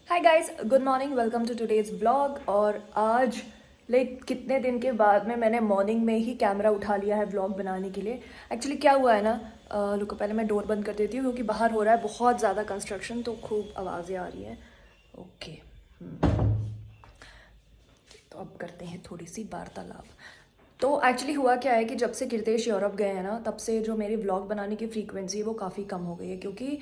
Hi guys, good morning, welcome to today's vlog. और आज कितने दिन के बाद में मैंने मॉर्निंग में ही कैमरा उठा लिया है व्लॉग बनाने के लिए। एक्चुअली क्या हुआ है ना, रुको पहले मैं डोर बंद कर देती हूँ क्योंकि बाहर हो रहा है बहुत ज़्यादा कंस्ट्रक्शन, तो खूब आवाज़ें आ रही हैं। ओके। तो अब करते हैं थोड़ी सी वार्तालाप। तो एक्चुअली हुआ क्या है कि जब से कीर्तेश यूरोप गए हैं ना, तब से जो मेरी व्लॉग बनाने की फ्रीक्वेंसी है वो काफ़ी कम हो गई है। क्योंकि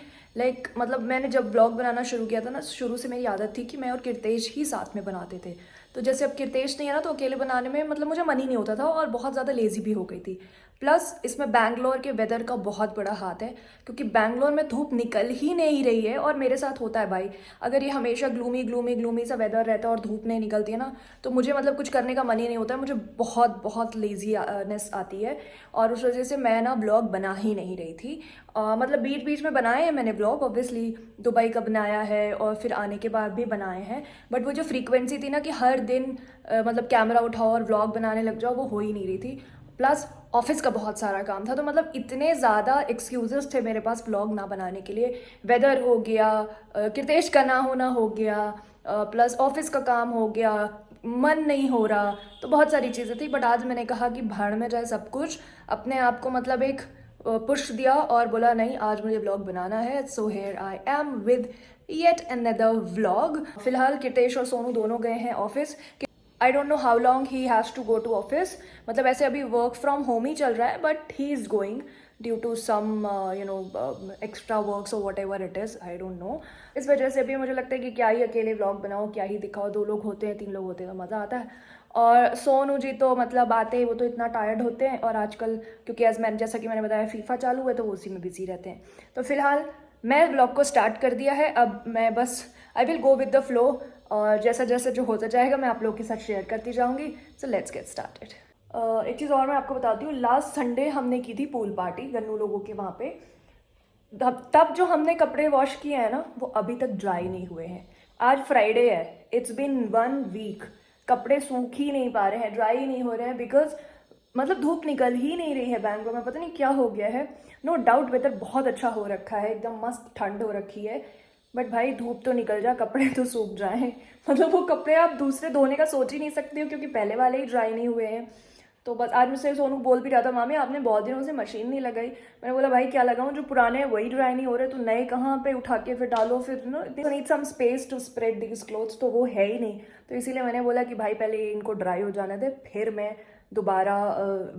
मतलब मैंने जब व्लॉग बनाना शुरू किया था ना, शुरू से मेरी आदत थी कि मैं और कीर्तेश ही साथ में बनाते थे। तो जैसे अब कीर्तेश नहीं है ना, तो अकेले बनाने में मुझे मन ही नहीं होता था और बहुत ज़्यादा लेजी भी हो गई थी। प्लस इसमें बैंगलोर के वेदर का बहुत बड़ा हाथ है, क्योंकि बैंगलोर में धूप निकल ही नहीं रही है। और मेरे साथ होता है भाई, अगर ये हमेशा ग्लूमी ग्लूमी ग्लूमी सा वेदर रहता है और धूप नहीं निकलती है ना, तो मुझे कुछ करने का मन ही नहीं होता है। मुझे बहुत बहुत लेजीनेस आती है और उस वजह से मैं ना ब्लॉग बना ही नहीं रही थी। बीच बीच में बनाए हैं मैंने ब्लॉग, ऑब्वियसली दुबई का बनाया है और फिर आने के बाद भी बनाए हैं। बट वो जो फ्रीक्वेंसी थी ना कि हर दिन कैमरा उठाओ और व्लॉग बनाने लग जाओ, वो हो ही नहीं रही थी। प्लस ऑफिस का बहुत सारा काम था, तो इतने ज़्यादा एक्सक्यूजेस थे मेरे पास व्लॉग ना बनाने के लिए। वेदर हो गया, कीर्तेश का ना होना हो गया, प्लस ऑफिस का काम हो गया, मन नहीं हो रहा, तो बहुत सारी चीज़ें थी। बट आज मैंने कहा कि भाड़ में जाए सब कुछ, अपने आप को एक पुश दिया और बोला नहीं, आज मुझे व्लॉग बनाना है। So here I am with yet another vlog. फिलहाल कीर्तेश और सोनू दोनों गए हैं office. I don't know how long he has to go to office. ऐसे अभी वर्क फ्रॉम होम ही चल रहा है, but he is going due to some extra works और whatever it is, I don't know. इस वजह से भी मुझे लगता है कि क्या ही अकेले व्लॉग बनाओ, क्या ही दिखाओ। 2 लोग होते हैं, 3 लोग होते हैं तो मज़ा आता है। और सोनू जी तो आते ही वो तो इतना टायर्ड होते हैं, और आजकल क्योंकि जैसा कि मैंने बताया फीफा चालू है, तो वो उसी में बिजी रहते हैं। तो फिलहाल मैं व्लॉग को स्टार्ट कर दिया है। अब मैं बस I will go with the flow, और जैसा जैसा जो होता जाएगा मैं आप लोगों के साथ शेयर करती जाऊंगी। So let's get started. एक चीज़ और मैं आपको बताती हूँ, लास्ट संडे हमने की थी पूल पार्टी गन्नू लोगों के वहाँ पे। तब जो हमने कपड़े वॉश किए हैं ना, वो अभी तक ड्राई नहीं हुए हैं। आज फ्राइडे है, इट्स बिन 1 वीक, कपड़े सूख ही नहीं पा रहे हैं, ड्राई ही नहीं हो रहे हैं, बिकॉज धूप निकल ही नहीं रही है बैंगलोर में। पता नहीं क्या हो गया है। नो डाउट वेदर बहुत अच्छा हो रखा है, एकदम मस्त ठंड हो रखी है। बट भाई धूप तो निकल जा, कपड़े तो सूख जाएं। वो कपड़े आप दूसरे धोने का सोच ही नहीं सकते हो, क्योंकि पहले वाले ही ड्राई नहीं हुए हैं। तो बस आज मुझसे सोनू बोल भी रहा था, मामी आपने बहुत दिनों से मशीन नहीं लगाई। मैंने बोला भाई क्या लगाऊं, जो पुराने हैं वही ड्राई नहीं हो रहे, तो नए कहाँ पे उठा के फिर डालो, फिर need some space to spread these clothes, तो वो है ही नहीं। तो इसीलिए मैंने बोला कि भाई पहले इनको ड्राई हो जाने दे, फिर मैं दोबारा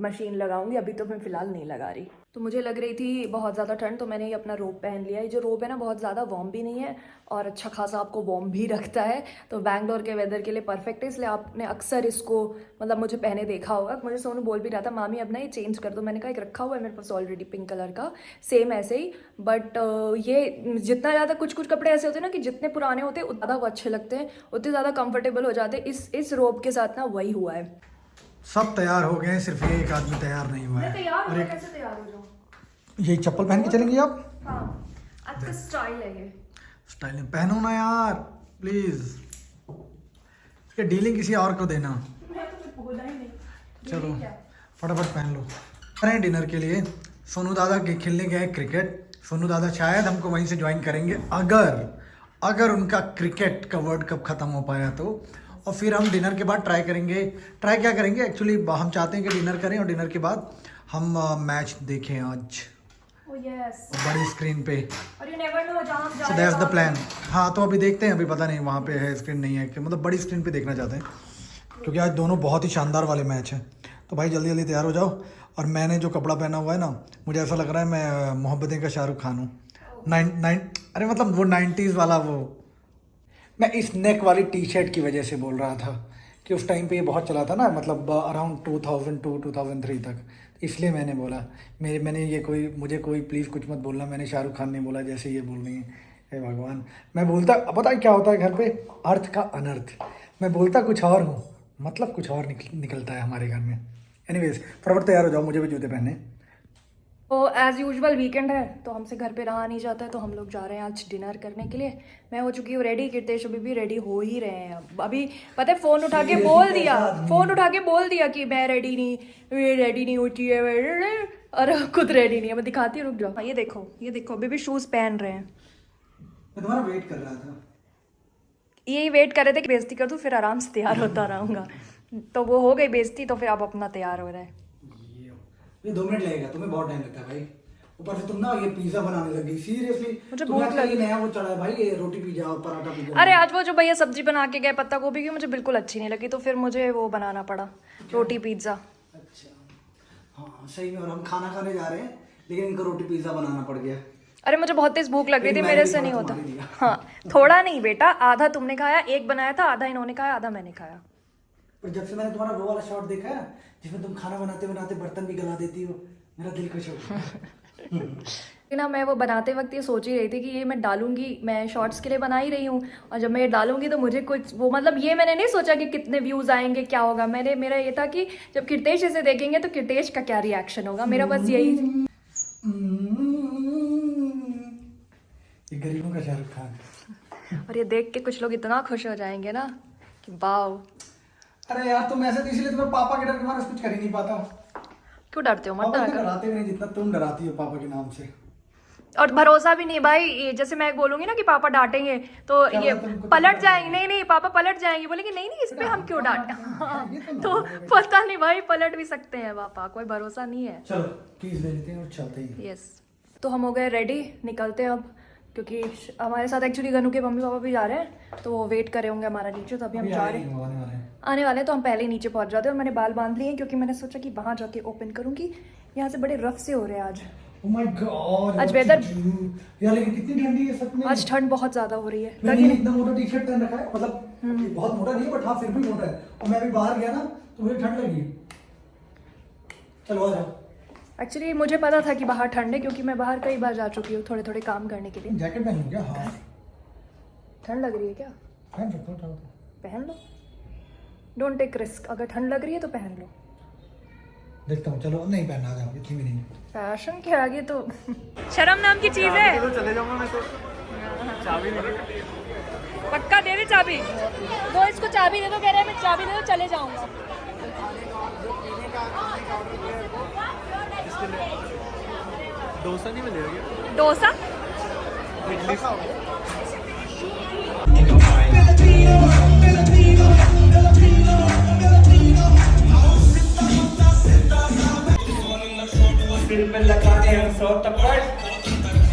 मशीन लगाऊंगी। अभी तो मैं फ़िलहाल नहीं लगा रही। तो मुझे लग रही थी बहुत ज़्यादा ठंड, तो मैंने ये अपना रोब पहन लिया। ये जो रोब है ना, बहुत ज़्यादा वार्म भी नहीं है और अच्छा खासा आपको वार्म भी रखता है, तो बैंगलोर के वेदर के लिए परफेक्ट है। इसलिए आपने अक्सर इसको मुझे पहने देखा होगा। मुझे सोनू बोल भी रहा था, मामी अब ना ये चेंज कर दो। मैंने कहा एक रखा हुआ है मेरे पास ऑलरेडी पिंक कलर का, सेम ऐसे ही। बट ये जितना ज़्यादा कुछ कुछ कपड़े ऐसे होते हैं ना कि जितने पुराने होते हैं उतना ज़्यादा वो अच्छे लगते हैं, उतने ज़्यादा कंफर्टेबल हो जाते हैं। इस रोब के साथ ना वही हुआ है। सब तैयार हो गए हैं, सिर्फ एक आदमी तैयार नहीं हुआ है। और कैसे तैयार हो जाऊँ? यही चप्पल पहन के चलेंगे आप? हाँ, अच्छा स्टाइल है ये। स्टाइल में पहनो ना यार, प्लीज। ये डीलिंग किसी और को देना। मैं तो कुछ बोला ही नहीं। चलो फटाफट पहन लो। करें डिनर के लिए सोनू दादा के खेलने गए क्रिकेट। सोनू दादा शायद हमको वहीं से ज्वाइन करेंगे, अगर उनका क्रिकेट का वर्ल्ड कप खत्म हो पाया तो। और फिर हम डिनर के बाद ट्राई क्या करेंगे एक्चुअली, हम चाहते हैं कि डिनर करें और डिनर के बाद हम मैच देखें आज बड़ी स्क्रीन पे। और यू नेवर नो जहाँ सो दैट्स द प्लान। हाँ तो अभी देखते हैं, अभी पता नहीं वहाँ पे है स्क्रीन नहीं है कि बड़ी स्क्रीन पे देखना चाहते हैं, क्योंकि आज दोनों बहुत ही शानदार वाले मैच हैं। तो भाई जल्दी जल्दी तैयार हो जाओ। और मैंने जो कपड़ा पहना हुआ है ना, मुझे ऐसा लग रहा है मैं मोहब्बतें का शाहरुख खान हूँ। अरे वो 90s वाला वो। मैं इस नेक वाली टी शर्ट की वजह से बोल रहा था कि उस टाइम पे ये बहुत चला था ना, अराउंड 2002-2003 तक, इसलिए मैंने बोला। मैंने ये मुझे कोई प्लीज़ कुछ मत बोलना, मैंने शाहरुख खान नहीं बोला जैसे ये बोल रही हैं। हे भगवान, मैं बोलता, पता है क्या होता है घर पे, अर्थ का अनर्थ। मैं बोलता कुछ और हूँ, कुछ और निकलता है हमारे घर में। एनीवेज फटाफट तैयार हो जाओ, मुझे भी जूते पहनने। तो एज़ यूजुअल वीकेंड है, तो हमसे घर पे रहा नहीं जाता है, तो हम लोग जा रहे हैं आज डिनर करने के लिए। मैं हो चुकी हूँ रेडी, कीर्तेश अभी भी रेडी हो ही रहे हैं। अभी पता है फ़ोन उठा के बोल दिया कि मैं रेडी नहीं होती है, और खुद रेडी नहीं है। मैं दिखाती हूँ, रुक जाओ। ये देखो अभी भी शूज़ पहन रहे हैं। मैं तुम्हारा वेट कर रहा था। यही वेट कर रहे थे कि बेइज्जती कर दूँ फिर आराम से तैयार होता रहूँगा। तो वो हो गई बेइज्जती, तो फिर अब अपना तैयार हो रहा है। ये 2 मिनट लगेगा, तुम्हें बहुत टाइम लगता है भाई। ऊपर से तुम ना ये पिज्जा बनाने लगी, सीरियसली मुझे तुम्हें भूख आजकल ये नया वो चढ़ा है भाई, ये रोटी पिज्जा और पराठा पिज्जा। अरे आज वो जो भैया सब्जी बना के गए पत्ता गोभी की, मुझे बिल्कुल अच्छी नहीं लगी, तो फिर मुझे वो बनाना पड़ा, रोटी पिज्ज़ा। अच्छा हाँ सही में, और हम खाना खाने जा रहे हैं लेकिन इनको रोटी पिज्जा बनाना पड़ गया। अरे मुझे बहुत तेज भूख लग रही थी, फिर मेरे मैंने से भी नहीं थोड़ा होता। तुम्हारे दिया। हाँ थोड़ा नहीं बेटा, आधा तुमने खाया, एक बनाया था, आधा इन्होंने खाया, आधा मैंने खाया। पर जब से मैंने तुम्हारा वो वाला शॉट देखा है जिसमें तुम खाना बनाते बनाते बर्तन भी गला देती हो, मेरा दिल खुश हो गया। ना मैं वो बनाते वक्त ये सोच ही रही थी कि ये मैं डालूंगी, मैं शॉर्ट्स के लिए बना ही रही हूँ, और जब मैं ये डालूंगी तो मुझे कुछ वो मतलब ये मैंने नहीं सोचा कि कितने व्यूज आएंगे क्या होगा। मेरा ये था कि जब कीर्तेश इसे देखेंगे तो कीर्तेश का क्या रिएक्शन होगा, मेरा बस यही। ये गरीबों का शाहरुख खान। और ये देख के कुछ लोग इतना खुश हो जाएंगे ना कि वाओ। अरे यार तुम ऐसे तो इसलिए तुम्हें पापा के डर के मारे कुछ कर ही नहीं पाता। क्यों डरते हो? मत पापा डरा इतना करो। डराते भी नहीं जितना तुम डराती हो पापा के नाम से। और भरोसा भी नहीं भाई, ये जैसे मैं बोलूंगी ना कि पापा डांटेंगे तो क्या ये बात है, तुमको पलट तो जाएंगे। नहीं नहीं पापा पलट जाएंगे, बोलेंगे नहीं नहीं इस पे हम क्यों डांटे। हाँ, ये तो तो पता नहीं भाई, पलट भी सकते हैं पापा, कोई भरोसा नहीं है। चलो कीज ले लेते हैं और चलते हैं। यस तो हम हो गए रेडी, निकलते हैं अब, क्योंकि हमारे साथ एक्चुअली गनू के मम्मी पापा भी जा रहे हैं, तो वो वेट करे होंगे हमारा नीचे, तो अभी हम जा रहे हैं। आने वाले हैं तो हम पहले ही नीचे पहुंच जाते हैं। और मैंने बाल बांध लिए हैं क्योंकि मैंने सोचा कि वहां जाके ओपन करूंगी, यहाँ से बड़े रफ से हो रहे हैं आज। Oh my God, आज वेदर यार लेकिन कितनी ठंडी है सच में। आज ठंड बहुत ज्यादा हो रही है। मैंने इतना मोटा टी शर्ट पहन रखा है, मतलब ये बहुत मोटा नहीं है बट हाँ फिर भी मोटा है, और मैं अभी बाहर गया ना तो मुझे ठंड लगी। चलो आ जाओ। एक्चुअली मुझे पता था कि बाहर ठंड है, क्योंकि मैं बाहर कई बार जा चुकी हूँ थोड़े थोड़े काम करने के लिए। जैकेट पहन लो क्या? हाँ ठंड लग रही है क्या? पहन सकता हूँ। पहन लो, डोंट टेक रिस्क। अगर ठंड लग रही है तो पहन लो। देखता हूँ, चलो नहीं पहनना, आ जाओ, इतनी भी नहीं। फैशन के आगे तो शर्म नाम की चीज है। तो चले जाऊंगा मैं तो। चाबी नहीं दी। पक्का दे दे चाबी, दो इसको चाबी दे दो, कह रहे हैं मैं चाबी दे दो चले जाऊंगा। डोसा नहीं मिलेगा क्या? डोसा दिल में लगाते हैं 100 टप्पड़,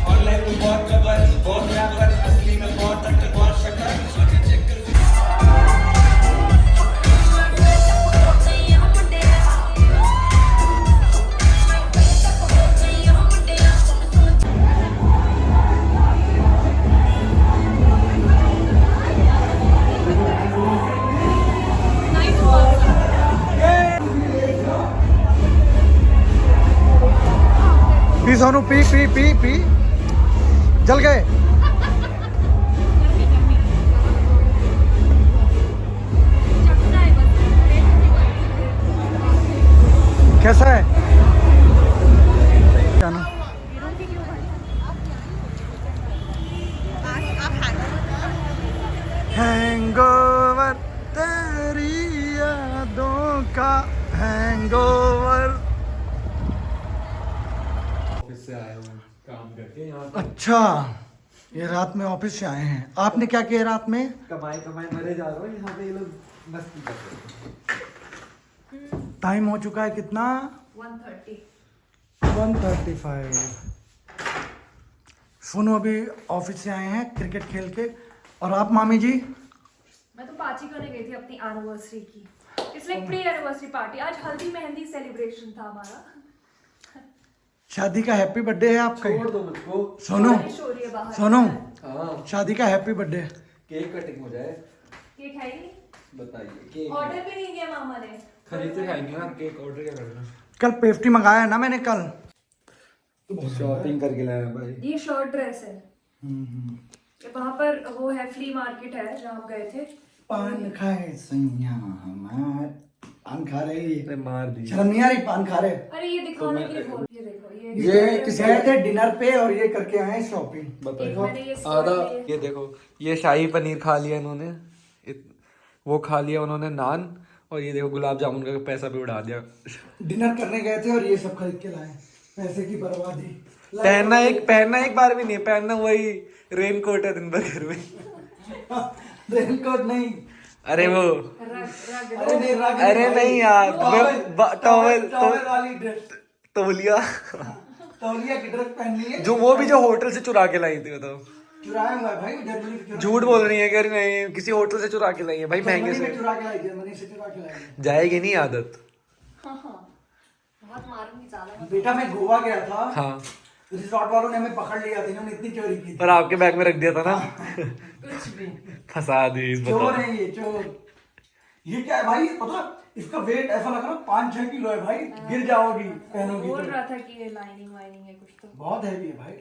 ऑनलाइन में बहुत खबर, बहुत रैपर, असली में बहुत अटक, बहुत शक्कर। P Sonu P P P P, जल गए। कैसा है? क्या ना? हैंगओवर तेरी यादों का हैंगओवर। ऑफिस से आया हूँ काम करके यहाँ अच्छा ये रात में ऑफिस से आए हैं। आपने क्या किया रात में? कमाई कमाई मरे जा रहा हूँ। यहाँ पे ये लोग मस्ती कर रहे हैं। टाइम हो चुका है कितना? 1:35। सुनो अभी ऑफिस से आए हैं क्रिकेट खेल के। और आप मामी जी? मैं तो पाची करने गई थी अपनी एनिवर्सरी की, इसलिए प्री एनिवर्सरी पार्टी। आज हल्दी मेहंदी सेलिब्रेशन था हमारा। शादी का हैप्पी बर्थडे है आपका। छोड़ दो मुझको। सोनू बारिश हो रही है बाहर। सोनू हाँ शादी का हैप्पी बर्थडे। केक कटिंग हो जाए। केक है ही नहीं, बताइए केक ऑर्डर भी नहीं किया मामा ने। खरीद के खाएंगे ना, केक ऑर्डर क्या करना? कल पेस्ट्री मंगाया है ना मैंने कल। शॉपिंग करके लाया भाई। ये शर्ट ड्रेस है। वहाँ पर वो है फ्ली मार्केट है जहाँ हम गए थे। पान खाए सैया हमार, पान खा रहे हैं। अरे मार दी। शर्म नहीं आ रही? पान खा रहे। अरे ये दिखाने के लिए बोल, ये देखो ये किसी गए थे डिनर पे और ये करके आए शॉपिंग। मैंने ये आधा स्कर्ट लिए। ये देखो, ये शाही पनीर खा लिया इन्होंने, वो खा लिया उन्होंने नान, और ये देखो गुलाब जामुन का पैसा भी उड़ा दिया। डिनर करने गए थे और ये सब खरीद के लाए। पैसे की बर्बादी। पहनना एक बार भी नहीं, पहनना वही रेन कोट है दिन भर घर में। रेनकोट नहीं, अरे वो अरे नहीं रग अरे नहीं यार, टॉवल वाली ड्रेस, तौलिया तौलिया की ड्रेस पहननी है। जो वो भी जो होटल से चुरा के लाई थी, बताओ। चुराया हुआ है भाई, जर्मनी से झूठ बोल रही है, कह रही नहीं किसी होटल से चुरा के लाई है भाई, महंगे जर्मनी से। में चुरा के लाई, जर्मनी से चुरा के लाई। जाएगी नहीं आदत। बहुत मारूंगी ज्यादा। बेटा मैं गोवा गया था, हाँ, रिजॉर्ट वालों ने हमें पकड़ लिया था, इन्होंने इतनी चोरी की थी। और आपके बैग में रख दिया था ना। कुछ भी फंसा दी इस चोर बताओ। है ये, चोर। ये क्या है भाई, पता इसका वेट ऐसा लग रहा है 5-6 किलो है भाई, गिर जाओगी पहनोगी बोल तो। रहा था कि ये लाइनिंग वाइनिंग है कुछ तो। बहुत हैवी है भाई,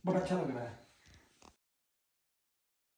बहुत अच्छा लग रहा है।